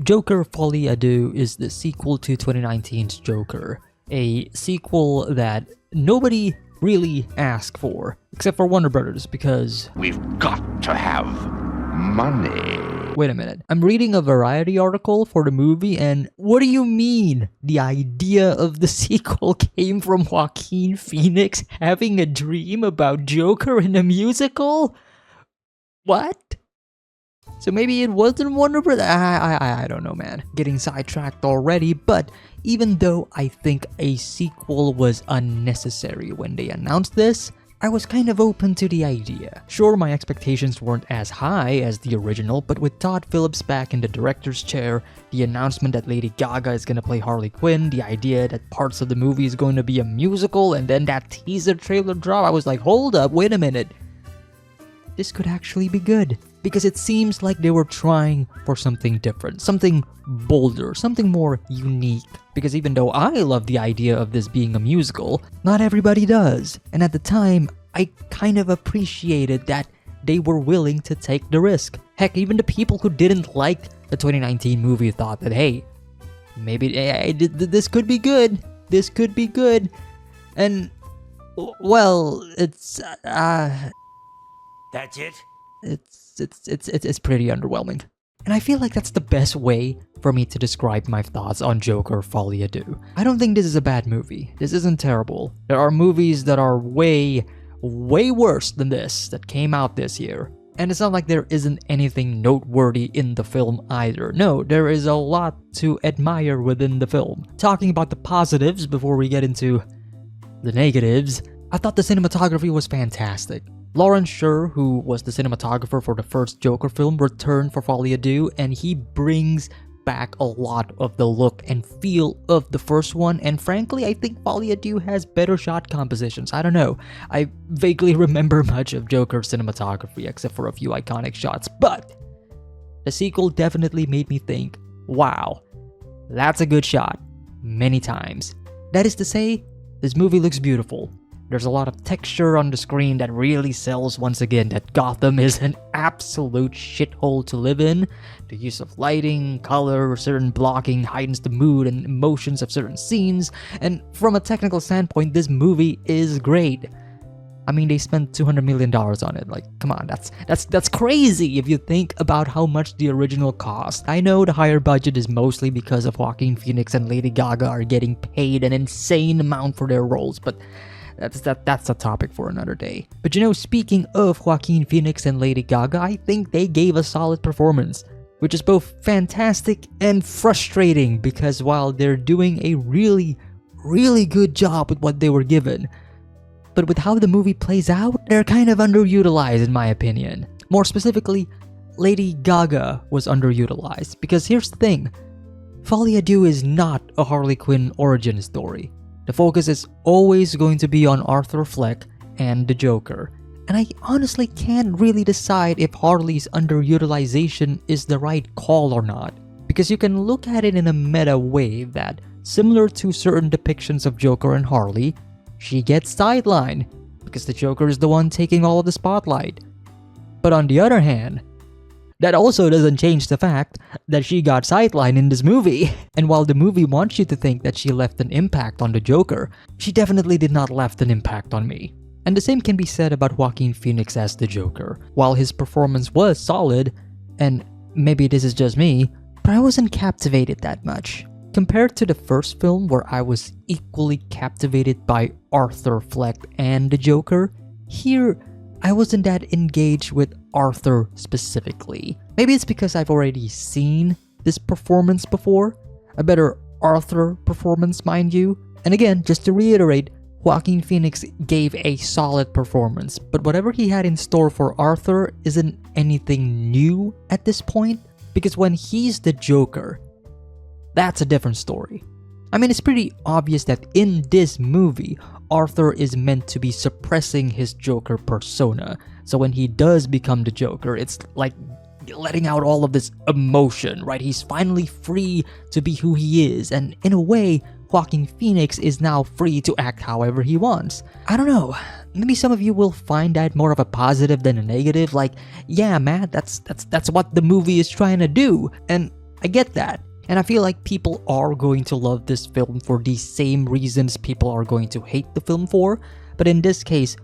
Joker Folie is the sequel to 2019's Joker, a sequel that nobody really asked for, except for Warner Brothers, because we've got to have money. Wait a minute, I'm reading a Variety article for the movie, and what do you mean the idea of the sequel came from Joaquin Phoenix having a dream about Joker in a musical? What? So maybe it wasn't Warner Brothers? I don't know, man. Getting sidetracked already, but even though I think a sequel was unnecessary when they announced this, I was kind of open to the idea. Sure, my expectations weren't as high as the original, but with Todd Phillips back in the director's chair, the announcement that Lady Gaga is gonna play Harley Quinn, the idea that parts of the movie is going to be a musical, and then that teaser trailer drop, I was like, hold up, wait a minute. This could actually be good. Because it seems like they were trying for something different, something bolder, something more unique. Because even though I love the idea of this being a musical, not everybody does. And at the time, I kind of appreciated that they were willing to take the risk. Heck, even the people who didn't like the 2019 movie thought that, hey, maybe this could be good. This could be good. And, well, it's... That's it? It's pretty underwhelming. And I feel like that's the best way for me to describe my thoughts on Joker Folie à Deux. I don't think this is a bad movie. This isn't terrible. There are movies that are way worse than this that came out this year. And it's not like there isn't anything noteworthy in the film either. No, there is a lot to admire within the film. Talking about the positives before we get into the negatives, I thought the cinematography was fantastic. Lawrence Sher, who was the cinematographer for the first Joker film, returned for Folie à Deux, and he brings back a lot of the look and feel of the first one, and frankly, I think Folie à Deux has better shot compositions. I don't know. I vaguely remember much of Joker's cinematography, except for a few iconic shots, but the sequel definitely made me think, wow, that's a good shot, many times. That is to say, this movie looks beautiful. There's a lot of texture on the screen that really sells once again that Gotham is an absolute shithole to live in. The use of lighting, color, certain blocking heightens the mood and emotions of certain scenes, and from a technical standpoint, this movie is great. I mean, they spent $200 million on it. Like, come on, that's crazy if you think about how much the original cost. I know the higher budget is mostly because of Joaquin Phoenix and Lady Gaga are getting paid an insane amount for their roles, but that's a topic for another day. But you know, speaking of Joaquin Phoenix and Lady Gaga, I think they gave a solid performance, which is both fantastic and frustrating because while they're doing a really good job with what they were given, but with how the movie plays out, they're kind of underutilized in my opinion. More specifically, Lady Gaga was underutilized because here's the thing, Folie à Deux is not a Harley Quinn origin story. The focus is always going to be on Arthur Fleck and the Joker. And I honestly can't really decide if Harley's underutilization is the right call or not. Because you can look at it in a meta way that, similar to certain depictions of Joker and Harley, she gets sidelined because the Joker is the one taking all of the spotlight. But on the other hand, that also doesn't change the fact that she got sidelined in this movie. And while the movie wants you to think that she left an impact on the Joker, she definitely did not left an impact on me. And the same can be said about Joaquin Phoenix as the Joker. While his performance was solid, and maybe this is just me, but I wasn't captivated that much. Compared to the first film where I was equally captivated by Arthur Fleck and the Joker, here I wasn't that engaged with Arthur specifically. Maybe it's because I've already seen this performance before. A better Arthur performance, mind you. And again, just to reiterate, Joaquin Phoenix gave a solid performance, but whatever he had in store for Arthur isn't anything new at this point, because when he's the Joker, that's a different story. I mean, it's pretty obvious that in this movie, Arthur is meant to be suppressing his Joker persona. So when he does become the Joker, it's like letting out all of this emotion, right? He's finally free to be who he is, and in a way, Joaquin Phoenix is now free to act however he wants. I don't know, maybe some of you will find that more of a positive than a negative, like, yeah, man, that's what the movie is trying to do. And I get that. And I feel like people are going to love this film for the same reasons people are going to hate the film for. But in this case,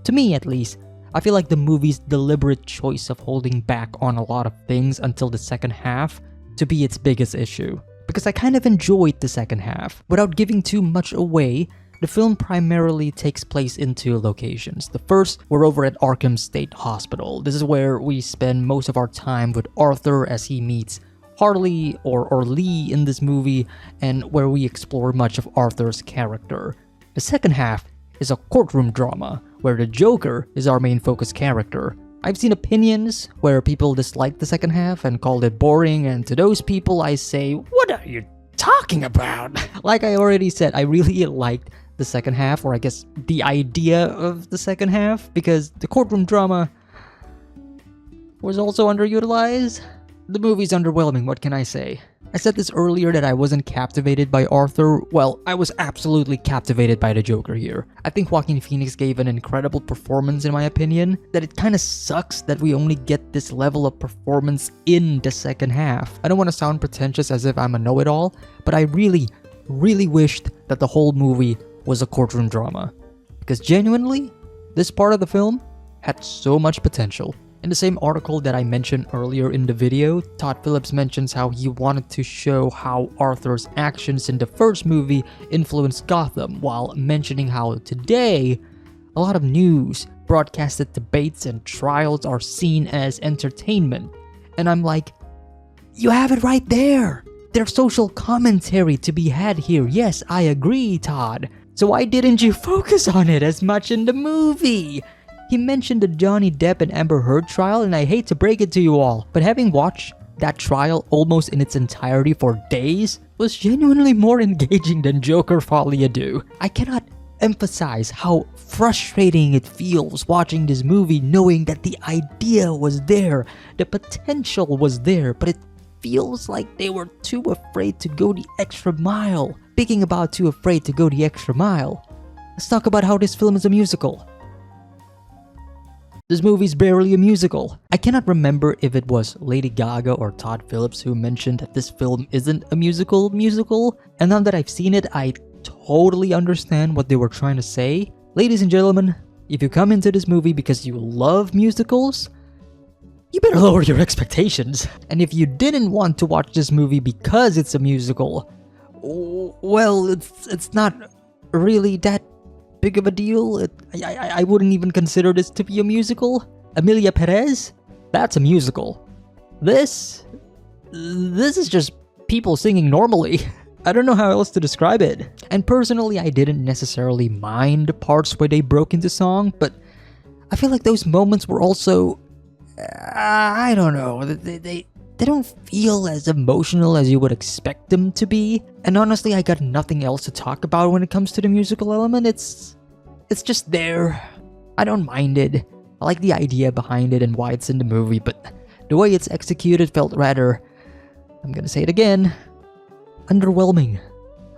to me at least, I feel like the movie's deliberate choice of holding back on a lot of things until the second half to be its biggest issue. Because I kind of enjoyed the second half. Without giving too much away, the film primarily takes place in two locations. The first, we're over at Arkham State Hospital. This is where we spend most of our time with Arthur as he meets Harley or Lee in this movie, and where we explore much of Arthur's character. The second half is a courtroom drama, where the Joker is our main focus character. I've seen opinions where people dislike the second half and called it boring, and to those people I say, what are you talking about? Like I already said, I really liked the second half, or I guess the idea of the second half, because the courtroom drama was also underutilized. The movie's underwhelming, what can I say? I said this earlier that I wasn't captivated by Arthur. Well, I was absolutely captivated by the Joker here. I think Joaquin Phoenix gave an incredible performance in my opinion, that it kinda sucks that we only get this level of performance in the second half. I don't want to sound pretentious as if I'm a know-it-all, but I really wished that the whole movie was a courtroom drama. Because genuinely, this part of the film had so much potential. In the same article that I mentioned earlier in the video, Todd Phillips mentions how he wanted to show how Arthur's actions in the first movie influenced Gotham, while mentioning how today, a lot of news, broadcasted debates, and trials are seen as entertainment. And I'm like, you have it right there! There's social commentary to be had here. Yes, I agree, Todd. So why didn't you focus on it as much in the movie? He mentioned the Johnny Depp and Amber Heard trial, and I hate to break it to you all, but having watched that trial almost in its entirety for days was genuinely more engaging than Joker Folie Do. I cannot emphasize how frustrating it feels watching this movie knowing that the idea was there, the potential was there, but it feels like they were too afraid to go the extra mile. Speaking about too afraid to go the extra mile, let's talk about how this film is a musical. This movie's barely a musical. I cannot remember if it was Lady Gaga or Todd Phillips who mentioned that this film isn't a musical, and now that I've seen it, I totally understand what they were trying to say. Ladies and gentlemen, if you come into this movie because you love musicals, you better lower your expectations. And if you didn't want to watch this movie because it's a musical, well, it's not really that big of a deal. I wouldn't even consider this to be a musical. Emilia Perez? That's a musical. This is just people singing normally. I don't know how else to describe it. And personally, I didn't necessarily mind the parts where they broke into song, but I feel like those moments were also, I don't know, they don't feel as emotional as you would expect them to be. And honestly, I got nothing else to talk about when it comes to the musical element. It's just there. I don't mind it. I like the idea behind it and why it's in the movie, but the way it's executed felt rather, I'm gonna say it again, underwhelming.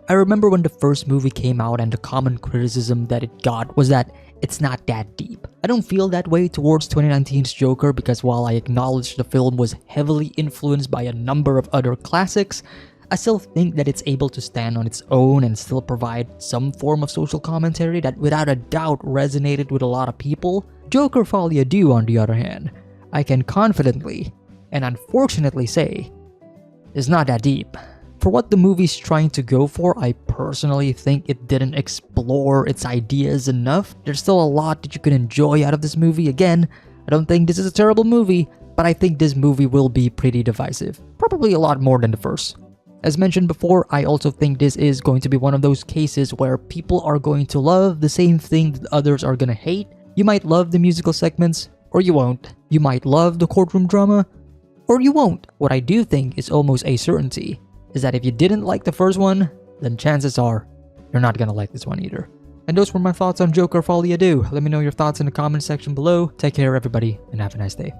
I remember when the first movie came out and the common criticism that it got was that it's not that deep. I don't feel that way towards 2019's Joker because while I acknowledge the film was heavily influenced by a number of other classics, I still think that it's able to stand on its own and still provide some form of social commentary that without a doubt resonated with a lot of people. Joker Folie Do, on the other hand, I can confidently and unfortunately say is not that deep. For what the movie's trying to go for, I personally think it didn't explore its ideas enough. There's still a lot that you can enjoy out of this movie. Again, I don't think this is a terrible movie, but I think this movie will be pretty divisive. Probably a lot more than the first. As mentioned before, I also think this is going to be one of those cases where people are going to love the same thing that others are gonna hate. You might love the musical segments, or you won't. You might love the courtroom drama, or you won't. What I do think is almost a certainty is that if you didn't like the first one, then chances are you're not gonna like this one either. And those were my thoughts on Joker Folie Do. Let me know your thoughts in the comment section below. Take care everybody, and have a nice day.